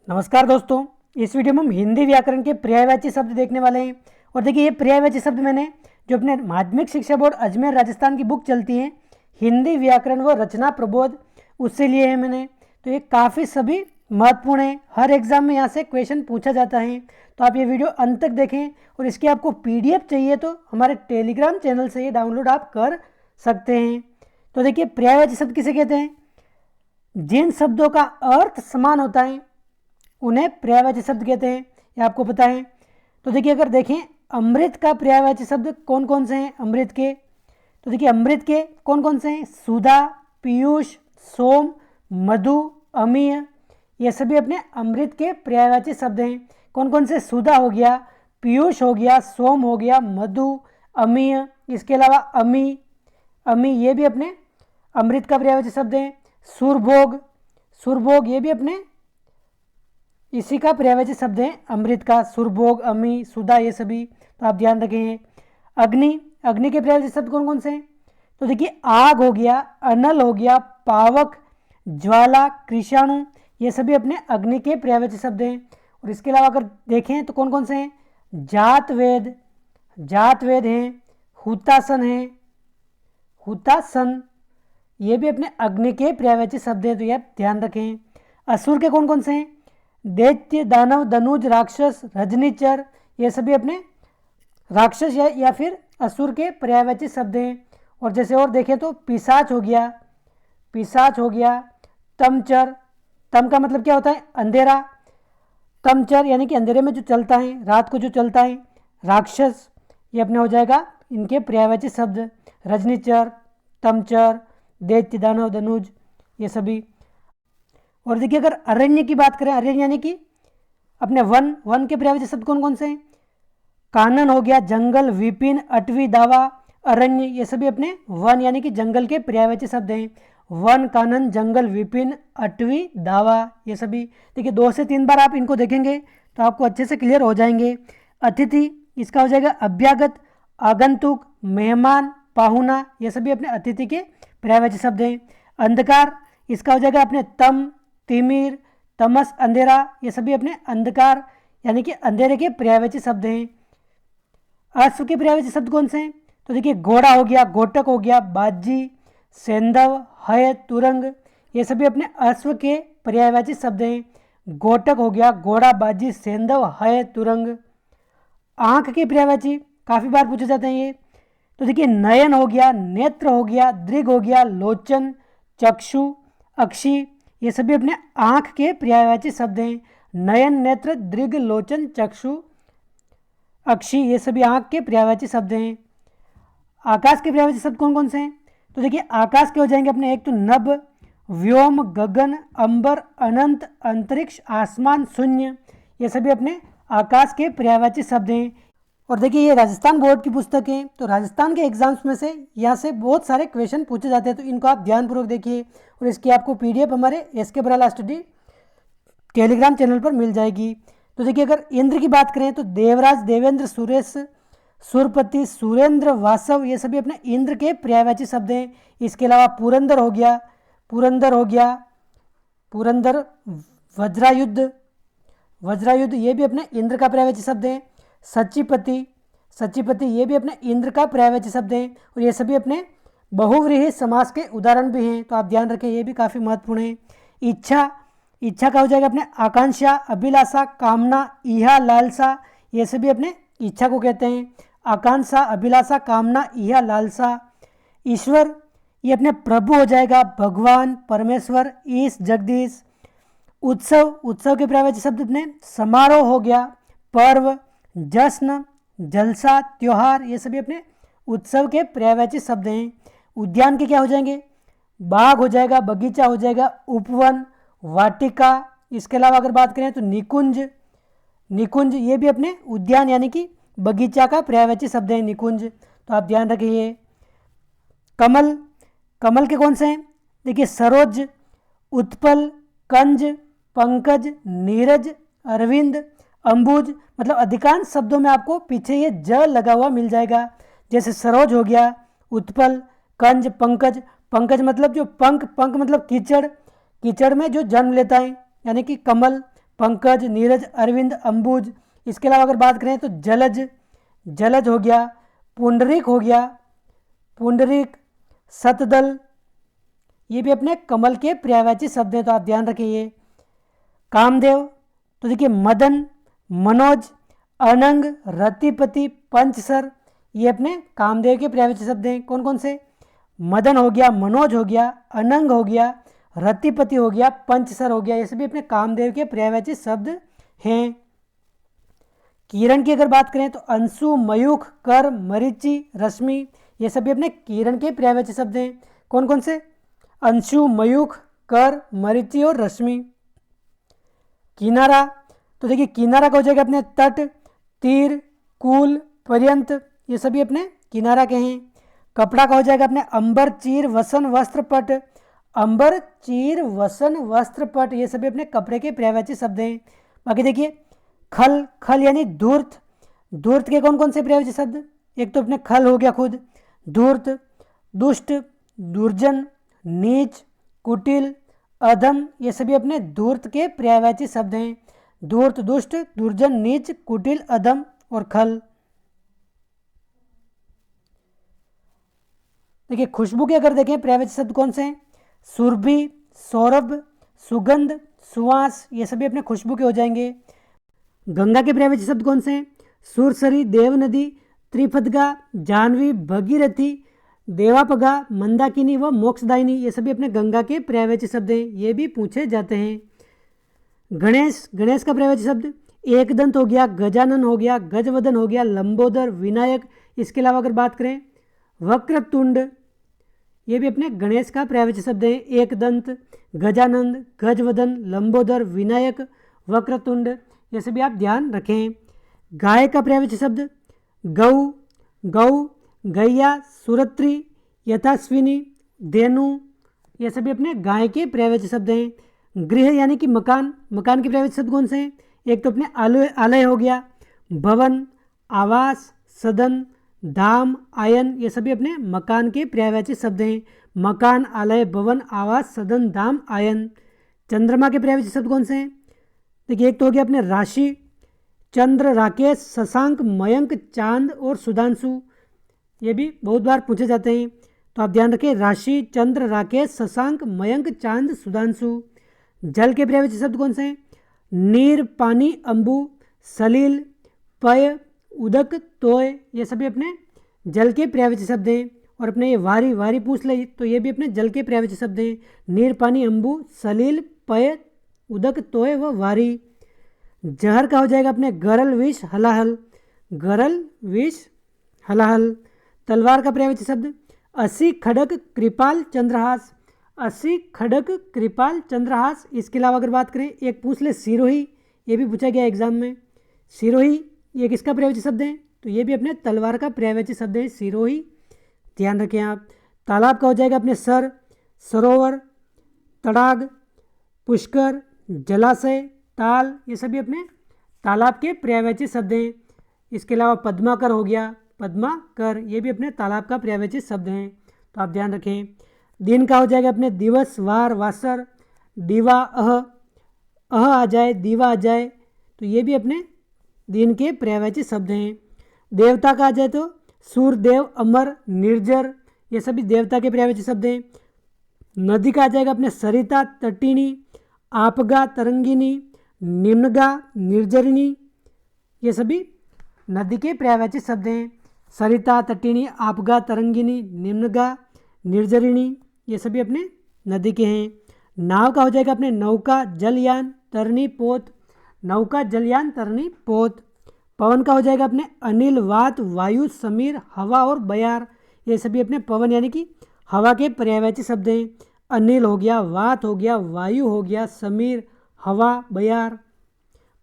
नमस्कार दोस्तों, इस वीडियो में हम हिंदी व्याकरण के पर्यायवाची शब्द देखने वाले हैं। और देखिए, ये पर्यायवाची शब्द मैंने जो अपने माध्यमिक शिक्षा बोर्ड अजमेर राजस्थान की बुक चलती है हिंदी व्याकरण व रचना प्रबोध, उससे लिए हैं मैंने। तो ये काफ़ी सभी महत्वपूर्ण है, हर एग्जाम में यहाँ से क्वेश्चन पूछा जाता है। तो आप ये वीडियो अंत तक देखें और इसकी आपको PDF चाहिए तो हमारे टेलीग्राम चैनल से ये डाउनलोड आप कर सकते हैं। तो देखिए, पर्यायवाची शब्द किसे कहते हैं? जिन शब्दों का अर्थ समान होता है उन्हें पर्यायवाची शब्द कहते हैं, ये आपको पता है। तो देखिए, अगर देखें अमृत का पर्यायवाची शब्द कौन कौन से हैं अमृत के, तो देखिए अमृत के कौन कौन से हैं? सुधा, पीयूष, सोम, मधु, अमीय, ये सभी अपने अमृत के पर्यायवाची शब्द हैं। कौन कौन से? सुधा हो गया, पीयूष हो गया, सोम हो गया, मधु, अमीय, इसके अलावा अमी, अमी ये भी अपने अमृत का पर्यायवाची शब्द हैं। सुरभोग, सुरभोग ये भी अपने इसी का पर्यायवाची शब्द है अमृत का। सुरभोग, अमी, सुधा ये सभी तो आप ध्यान रखें। अग्नि, अग्नि के पर्यायवाची शब्द कौन कौन से हैं? तो देखिए आग हो गया, अनल हो गया, पावक, ज्वाला, कृषाणु, ये सभी अपने अग्नि के पर्यायवाची शब्द हैं। और इसके अलावा अगर देखें तो कौन कौन से हैं? जात वेद, जात वेद हैं, हुतासन है, हुतासन ये भी अपने अग्नि के पर्यायवाची शब्द हैं, तो ये आप ध्यान रखें। असुर के कौन कौन से हैं? दैत्य, दानव, दनुज, राक्षस, रजनीचर, ये सभी अपने राक्षस या फिर असुर के पर्यायवाची शब्द हैं। और जैसे और देखें तो पिशाच हो गया, पिशाच हो गया, तमचर, तम का मतलब क्या होता है? अंधेरा, तमचर यानी कि अंधेरे में जो चलता है, रात को जो चलता है। राक्षस ये अपने हो जाएगा इनके पर्यायवाची शब्द, रजनीचर, तमचर, दैत्य, दानव, दनुज ये सभी। और देखिए, अगर अरण्य की बात करें, अरण्य यानी कि अपने वन, वन के पर्यायवाची शब्द कौन कौन से हैं? कानन हो गया, जंगल, विपिन, अटवी, दावा, अरण्य, ये सभी अपने वन यानी कि जंगल के पर्यायवाची शब्द हैं। वन, कानन, जंगल, विपिन, अटवी, दावा ये सभी। देखिए 2 से 3 बार आप इनको देखेंगे तो आपको अच्छे से क्लियर हो जाएंगे। अतिथि इसका हो जाएगा अभ्यागत, आगंतुक, मेहमान, पाहुना, ये सभी अपने अतिथि के पर्यायवाची शब्द हैं। अंधकार इसका हो जाएगा अपने तम, तिमिर, तमस, अंधेरा, ये सभी अपने अंधकार यानी कि अंधेरे के पर्यायवाची शब्द हैं। अश्व के पर्यायवाची शब्द कौन से हैं? तो देखिए घोड़ा हो गया, घोटक हो गया, बाजी, सेंधव, हय, तुरंग, ये सभी अपने अश्व के पर्यायवाची शब्द हैं। घोटक हो गया, घोड़ा, बाजी, सेंधव, हय, तुरंग। आंख के पर्यायवाची काफ़ी बार पूछे जाते हैं ये, तो देखिए नयन हो गया, नेत्र हो गया, दृग हो गया, लोचन, चक्षु, अक्षी, ये सभी अपने आंख के पर्यायवाची शब्द हैं। नयन, नेत्र, दृग, लोचन, चक्षु, अक्षी, ये सभी आंख के पर्यायवाची शब्द हैं। आकाश के पर्यायवाची शब्द कौन कौन से हैं? तो देखिए आकाश के हो जाएंगे अपने एक तो नभ, व्योम, गगन, अंबर, अनंत, अंतरिक्ष, आसमान, शून्य, ये सभी अपने आकाश के पर्यायवाची शब्द हैं। और देखिए ये राजस्थान बोर्ड की पुस्तक है, तो राजस्थान के एग्जाम्स में से यहाँ से बहुत सारे क्वेश्चन पूछे जाते हैं, तो इनको आप ध्यानपूर्वक देखिए। और इसकी आपको PDF हमारे SK Barala study Telegram channel पर मिल जाएगी। तो देखिए, अगर इंद्र की बात करें तो देवराज, देवेंद्र, सुरेश, सुरपति, सुरेंद्र, वासव, ये सभी अपने इंद्र के पर्यायवाची शब्द हैं। इसके अलावा पुरंदर हो गया, पुरंदर हो गया, पुरंदर, वज्रायुद्ध, वज्रायुद्ध ये भी अपने इंद्र का पर्यायवाची शब्द है। सचिपति, सचिपति ये भी अपने इंद्र का पर्यायवाची शब्द हैं। और ये सभी अपने बहुव्रीहि समास के उदाहरण भी हैं, तो आप ध्यान रखें, ये भी काफ़ी महत्वपूर्ण है। इच्छा, इच्छा का हो जाएगा अपने आकांक्षा, अभिलाषा, कामना, इहा, लालसा, ये सभी अपने इच्छा को कहते हैं। आकांक्षा, अभिलाषा, कामना, इहा, लालसा। ईश्वर ये अपने प्रभु हो जाएगा, भगवान, परमेश्वर, ईश, जगदीश। उत्सव, उत्सव के पर्यायवाची शब्द अपने समारोह हो गया, पर्व, जश्न, जलसा, त्योहार, ये सभी अपने उत्सव के पर्यायवाची शब्द हैं। उद्यान के क्या हो जाएंगे? बाग हो जाएगा, बगीचा हो जाएगा, उपवन, वाटिका, इसके अलावा अगर बात करें तो निकुंज, निकुंज ये भी अपने उद्यान यानी कि बगीचा का पर्यायवाची शब्द है निकुंज, तो आप ध्यान रखिए। कमल, कमल के कौन से हैं? देखिए सरोज, उत्पल, कंज, पंकज, नीरज, अरविंद, अंबुज, मतलब अधिकांश शब्दों में आपको पीछे ये ज लगा हुआ मिल जाएगा। जैसे सरोज हो गया, उत्पल, कंज, पंकज, पंकज मतलब जो पंख, पंख मतलब कीचड़, कीचड़ में जो जन्म लेता है यानी कि कमल। पंकज, नीरज, अरविंद, अंबुज। इसके अलावा अगर बात करें तो जलज, जलज हो गया, पुंडरीक हो गया, पुंडरीक, सतदल, ये भी अपने कमल के पर्यायवाची शब्द हैं, तो आप ध्यान रखिए। कामदेव, तो देखिए मदन, मनोज, अनंग, रतिपति, पंचसर, ये अपने कामदेव के पर्यायवाची शब्द हैं। कौन कौन से? मदन हो गया, मनोज हो गया, अनंग हो गया, रतिपति हो गया, पंचसर हो गया, ये सभी अपने कामदेव के पर्यायवाची शब्द हैं। किरण की अगर बात करें तो अंशु, मयूख, कर, मरीचि, रश्मि, ये सभी अपने किरण के पर्यायवाची शब्द हैं। कौन कौन से? अंशु, मयूख, कर, मरीचि और रश्मि। किनारा, तो देखिए किनारा का हो जाएगा अपने तट, तीर, कूल, पर्यंत, ये सभी अपने किनारा के हैं। कपड़ा का हो जाएगा अपने अंबर, चीर, वसन, वस्त्र, पट। अंबर, चीर, वसन, वस्त्र, पट, ये सभी अपने कपड़े के पर्यायवाची शब्द हैं। बाकी देखिए खल, खल यानी धूर्त, धूर्त के कौन कौन से पर्यायवाची शब्द? एक तो अपने खल हो गया खुद, धूर्त, दुष्ट, दुर्जन, नीच, कुटिल, अधम, ये सभी अपने धूर्त के पर्यायवाची शब्द हैं। धूर्त, दुष्ट, दुर्जन, नीच, कुटिल, अधम और खल। देखिए खुशबू के अगर देखें पर्यायवाची शब्द कौन से हैं? सुरभि, सौरभ, सुगंध, सुवास, ये सभी अपने खुशबू के हो जाएंगे। गंगा के पर्यायवाची शब्द कौन से हैं? सुरसरी, देवनदी, त्रिफदगा, जाह्नवी, भगीरथी, देवापगा, मंदाकिनी व मोक्षदायिनी, ये सभी अपने गंगा के पर्यायवाची शब्द हैं, ये भी पूछे जाते हैं। गणेश, गणेश का पर्यायवाची शब्द एकदंत हो गया, गजानन हो गया, गजवदन हो गया, लंबोदर, विनायक। इसके अलावा अगर बात करें वक्रतुंड, ये भी अपने गणेश का पर्यायवाची शब्द है। एकदंत, गजानंद, गजवदन, लंबोदर, विनायक, वक्रतुंड, ये सभी आप ध्यान रखें। गाय का पर्यायवाची शब्द गौ, गौ, गैया, सुरत्री, यथास्विनी, धेनु, ये सभी अपने गाय के पर्यायवाची शब्द हैं। गृह यानी कि मकान, मकान के पर्यायवाची शब्द कौन से हैं? एक तो अपने आलय, आलय हो गया, भवन, आवास, सदन, धाम, आयन, ये सभी अपने मकान के पर्यायवाची शब्द हैं। मकान, आलय, भवन, आवास, सदन, धाम, आयन। चंद्रमा के पर्यायवाची शब्द कौन से हैं? देखिए एक तो हो गया अपने राशि, चंद्र, राकेश, शशांक, मयंक, चांद और सुधांशु, ये भी बहुत बार पूछे जाते हैं, तो आप ध्यान रखें। राशि, चंद्र, राकेश, शशांक, मयंक, चांद, सुधांशु। जल के पर्यायवाची शब्द कौन से हैं? नीर, पानी, अंबु, सलील, पय, उदक, तोय, ये सभी अपने जल के पर्यायवाची शब्द हैं। और अपने ये वारी, वारी पूछ ले तो ये भी अपने जल के पर्यायवाची शब्द हैं। नीर, पानी, अंबु, सलील, पय, उदक, तोय व वारी। जहर का हो जाएगा अपने गरल, विष, हलाहल, गरल, विष, हलाहल। तलवार का पर्यायवाची शब्द असी, खड़ग, कृपाल, चंद्रहास, असी, खड़ग, कृपाल, चंद्रहास। इसके अलावा अगर बात करें एक पूछ ले सिरोही, ये भी पूछा गया एग्जाम में। सिरोही ये किसका पर्यायवाची शब्द है? तो ये भी अपने तलवार का पर्यायवाची शब्द है, सिरोही, ध्यान रखें आप। तालाब का हो जाएगा अपने सर, सरोवर, तड़ाग, पुष्कर, जलाशय, ताल, ये सभी अपने तालाब के पर्यायवाची शब्द हैं। इसके अलावा पद्माकर हो गया, पद्माकर, ये भी अपने तालाब का पर्यायवाची शब्द हैं, तो आप ध्यान रखें। दिन का हो जाएगा अपने दिवस, वार, वासर, दीवा, अह आ जाए, दीवा आ जाए, तो ये भी अपने दिन के पर्यायवाची शब्द हैं। देवता का आ जाए तो सूर्यदेव, अमर, निर्जर, ये सभी देवता के पर्यायवाची शब्द हैं। नदी का आ जाएगा अपने सरिता, तटिनी, आपगा, तरंगिनी, निम्नगा, निर्जरिणी, ये सभी नदी के पर्यायवाची शब्द हैं। सरिता, तटिनी, आपगा, तरंगिनी, निम्नगा, निर्जरिणी, ये सभी अपने नदी के हैं। नाव का हो जाएगा अपने नौका, जलयान, तरनी, पोत, नौका, जलयान, तरनी, पोत। पवन का हो जाएगा अपने अनिल, वात, वायु, समीर, हवा और बयार, ये सभी अपने पवन यानी कि हवा के पर्यायवाची शब्द हैं। अनिल हो गया, वात हो गया, वायु हो गया, समीर, हवा, बयार।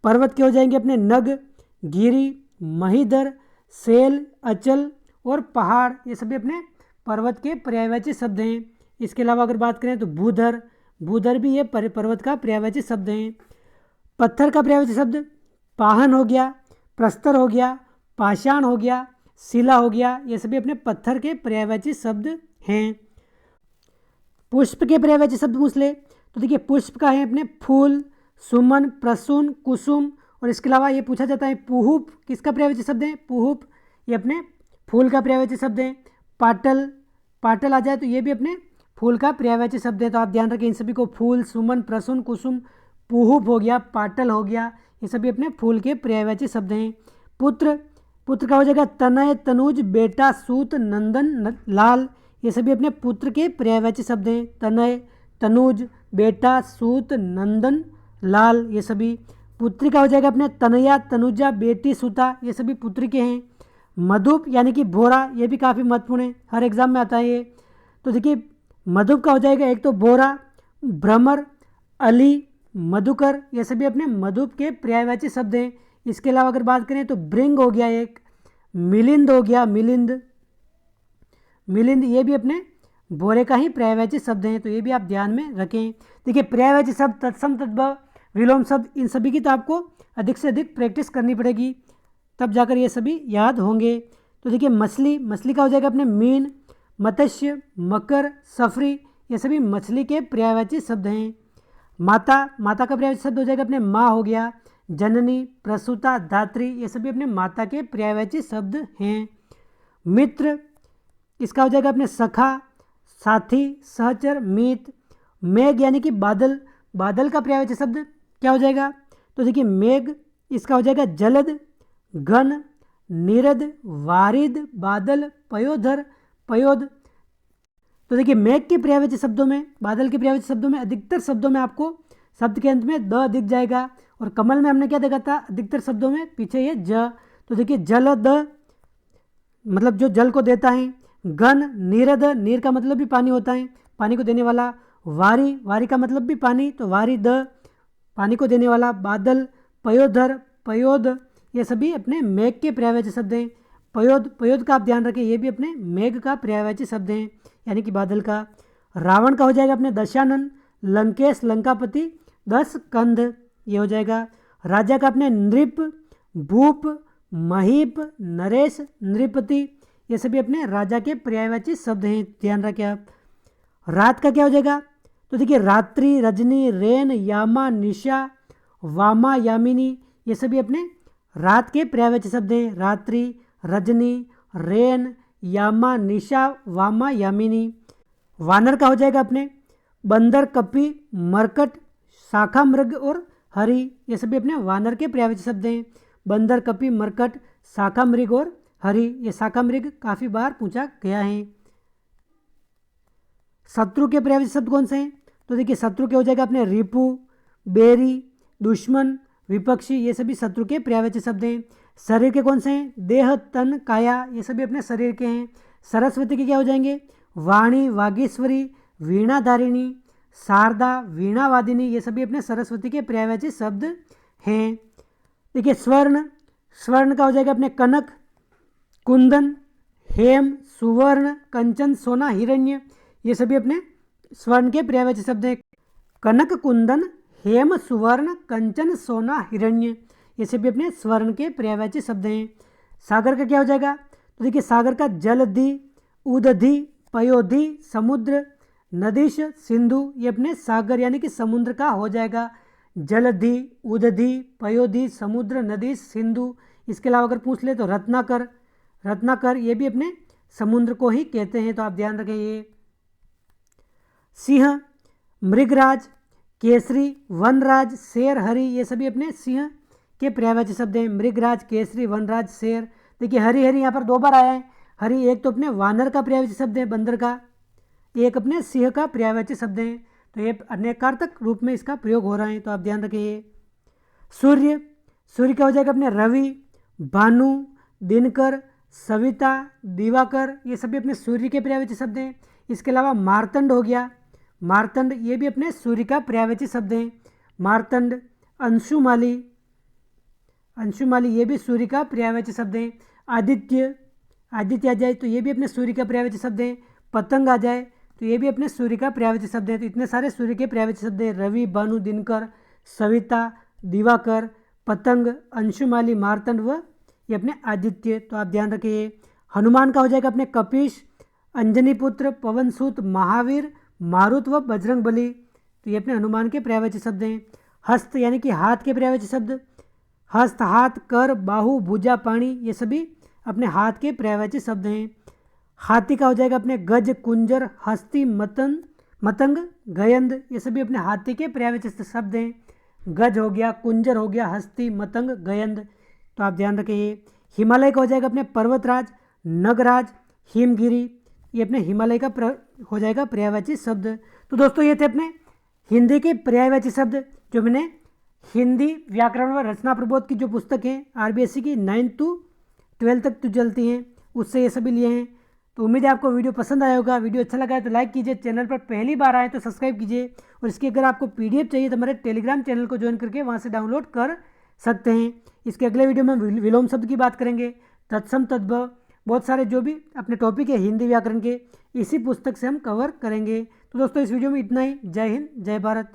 पर्वत के हो जाएंगे अपने नग, गिरी, महीधर, सेल, अचल और पहाड़, ये सभी अपने पर्वत के पर्यायवाची शब्द हैं। इसके अलावा अगर बात करें तो भूधर, भूधर भी ये पर्वत का पर्यायवाची शब्द हैं। पत्थर का पर्यायवाची शब्द पाहन हो गया, प्रस्तर हो गया, पाषाण हो गया, शिला हो गया, ये सभी अपने पत्थर के पर्यायवाची शब्द हैं। पुष्प के पर्यायवाची शब्द पूछ ले तो देखिए पुष्प का है अपने फूल, सुमन, प्रसून, कुसुम। और इसके अलावा ये पूछा जाता है पुहुप किसका पर्यायवाची शब्द है? पुहुप ये अपने फूल का पर्यायवाची शब्द है। पाटल, पाटल आ जाए तो ये भी अपने फूल का पर्यायवाची शब्द है। तो आप ध्यान रखें इन सभी को, फूल, सुमन, प्रसून, कुसुम, पुहुप हो गया, पाटल हो गया, ये सभी अपने फूल के पर्यायवाची शब्द हैं। पुत्र, पुत्र का हो जाएगा तनय, तनुज, बेटा, सूत, नंदन, लाल, ये सभी अपने पुत्र के पर्यायवाची शब्द हैं। तनय, तनुज, बेटा, सूत, नंदन, लाल, ये सभी। पुत्री का हो जाएगा अपने तनया, तनुजा, बेटी, सुता, ये सभी पुत्री के हैं। मधुप यानी कि भोरा, ये भी काफ़ी महत्वपूर्ण है, हर एग्जाम में आता है ये। तो देखिए मधुप का हो जाएगा एक तो बोरा, भ्रमर, अली, मधुकर, ये सभी अपने मधुप के पर्यायवाची शब्द हैं। इसके अलावा अगर बात करें तो ब्रिंग हो गया एक, मिलिंद हो गया, मिलिंद, मिलिंद ये भी अपने बोरे का ही पर्यायवाची शब्द हैं। तो ये भी आप ध्यान में रखें। देखिए पर्यायवाची शब्द, तत्सम, तद्भव, विलोम शब्द, इन सभी की तो आपको अधिक से अधिक प्रैक्टिस करनी पड़ेगी, तब जाकर ये सभी याद होंगे। तो देखिए मछली, मछली का हो जाएगा अपने मीन, मत्स्य, मकर, सफरी, ये सभी मछली के पर्यायवाची शब्द हैं। माता, माता का पर्यायवाची शब्द हो जाएगा अपने माँ हो गया, जननी, प्रसूता, धात्री, ये सभी अपने माता के पर्यायवाची शब्द हैं। मित्र, इसका हो जाएगा अपने सखा, साथी, सहचर, मित। मेघ यानी कि बादल, बादल का पर्यायवाची शब्द क्या हो जाएगा? तो देखिए मेघ, इसका हो जाएगा जलद, घन, निरद, वारिद, बादल, पयोधर, पयोद। तो देखिए मेघ के पर्यायवाची शब्दों में, बादल के पर्यायवाची शब्दों में अधिकतर शब्दों में आपको शब्द के अंत में द दिख जाएगा। और कमल में हमने क्या देखा था? अधिकतर शब्दों में पीछे ये ज। तो देखिए जल द मतलब जो जल को देता है, घन, नीरद, नीर का मतलब भी पानी होता है, पानी को देने वाला, वारी, वारी का मतलब भी पानी, तो वारी द, पानी को देने वाला, बादल, पयोधर, पयोद, ये सभी अपने मेघ के पर्यायवाची शब्द हैं। पयोद, पयोद का आप ध्यान रखें, ये भी अपने मेघ का पर्यायवाची शब्द हैं, यानी कि बादल का। रावण का हो जाएगा अपने दशानन, लंकेश, लंकापति, 10 कंध, ये हो जाएगा। राजा का अपने नृप, भूप, महीप, नरेश, नृपति, ये सभी अपने राजा के पर्यायवाची शब्द हैं, ध्यान रखें आप। रात का क्या हो जाएगा? तो देखिए रात्रि, रजनी, रेन, यामा, निशा, वामा, यामिनी, ये सभी अपने रात के पर्यायवाची शब्द हैं। रात्रि, रजनी, रेन, यामा, निशा, वामा, यामिनी। वानर का हो जाएगा अपने बंदर, कपि, मरकट, शाखा मृग और हरि, ये सभी अपने वानर के पर्यायवाची शब्द हैं। बंदर, कपि, मरकट, शाखा मृग और हरि, ये शाखा मृग काफ़ी बार पूछा गया है। शत्रु के पर्यायवाची शब्द कौन से हैं? तो देखिए शत्रु के हो जाएगा अपने रिपु, बेरी, दुश्मन, विपक्षी, ये सभी शत्रु के पर्यायवाची शब्द हैं। शरीर के कौन से हैं? देह, तन, काया, ये सभी अपने शरीर के हैं। सरस्वती के क्या हो जाएंगे? वाणी, वागीश्वरी, वीणाधारिणी, शारदा, वीणावादिनी, ये सभी अपने सरस्वती के पर्यायवाची शब्द हैं। देखिए स्वर्ण, स्वर्ण का हो जाएगा अपने कनक, कुंदन, हेम, सुवर्ण, कंचन, सोना, हिरण्य, ये सभी अपने स्वर्ण के पर्यायवाची शब्द हैं। कनक, कुंदन, हेम, सुवर्ण, कंचन, सोना, हिरण्य, ये सभी अपने स्वर्ण के पर्यायवाची शब्द हैं। सागर का क्या हो जाएगा? तो देखिए सागर का जलधि, उदधि, पयोधि, समुद्र, नदीश, सिंधु, ये अपने सागर यानी कि समुद्र का हो जाएगा। जलधि, उदधि, पयोधि, समुद्र, नदीश, सिंधु। इसके अलावा अगर पूछ ले तो रत्नाकर, रत्नाकर, ये भी अपने समुद्र को ही कहते हैं, तो आप ध्यान रखें ये। सिंह, मृगराज, केसरी, वनराज, शेर, हरि, ये सभी अपने सिंह के पर्यायवाची शब्द हैं। मृगराज, केसरी, वनराज, शेर। देखिए हरि, हरि यहाँ पर 2 बार आया है। हरि एक तो अपने वानर का पर्यायवाची शब्द है, बंदर का, एक अपने सिंह का पर्यायवाची शब्द है, तो ये अनेकार्थक रूप में इसका प्रयोग हो रहा है, तो आप ध्यान रखिए। सूर्य, सूर्य का हो जाएगा अपने रवि, भानु, दिनकर, सविता, दिवाकर, ये सभी अपने सूर्य के पर्यायवाची शब्द हैं। इसके अलावा मार्तंड हो गया, मार्तंड, ये भी अपने सूर्य का पर्यायवाची शब्द हैं। मार्तंड, अंशुमाली, अंशुमाली, ये भी सूर्य का पर्यायवाची शब्द हैं। आदित्य, आदित्य आ जाए तो ये भी अपने सूर्य का पर्यायवाची शब्द हैं। पतंग आ जाए तो ये भी अपने सूर्य का पर्यायवाची शब्द है। तो इतने सारे सूर्य के पर्यायवाची शब्द हैं। रवि, भानु, दिनकर, सविता, दिवाकर, पतंग, अंशुमाली, मार्तंड व ये अपने आदित्य, तो आप ध्यान रखिए। हनुमान का हो जाएगा अपने कपीश, अंजनी पुत्र, पवनसूत, महावीर, मारुत व बजरंग बली, तो ये अपने हनुमान के पर्यायवाची शब्द हैं। हस्त यानी कि हाथ के पर्यायवाची शब्द, हस्त हाथ, कर, बाहु, भुजा, पाणी, ये सभी अपने हाथ के पर्यायवाची शब्द हैं। हाथी का हो जाएगा अपने गज, कुंजर, हस्ती, मतंग, गयंद, ये सभी अपने हाथी के पर्यायवाची शब्द हैं। गज हो गया, कुंजर हो गया, हस्ती, मतंग, गयंद, तो आप ध्यान रखिए। हिमालय का हो जाएगा अपने पर्वतराज, नगराज, हिमगिरी, ये अपने हिमालय का हो जाएगा पर्यायवाची शब्द। तो दोस्तों ये थे अपने हिंदी के पर्यायवाची शब्द जो मैंने हिंदी व्याकरण व रचना प्रबोध की जो पुस्तक है आरबीएससी की 9 to 12 तक तो चलती हैं, उससे ये सभी लिए हैं। तो उम्मीद है आपको वीडियो पसंद आया होगा। वीडियो अच्छा लगा है तो लाइक कीजिए, चैनल पर पहली बार आए तो सब्सक्राइब कीजिए, और इसकी अगर आपको पीडीएफ चाहिए तो हमारे टेलीग्राम चैनल को ज्वाइन करके वहाँ से डाउनलोड कर सकते हैं। इसके अगले वीडियो में विलोम शब्द की बात करेंगे, तत्सम, तद्भव, बहुत सारे जो भी अपने टॉपिक है हिंदी व्याकरण के, इसी पुस्तक से हम कवर करेंगे। तो दोस्तों इस वीडियो में इतना ही। जय हिंद, जय भारत।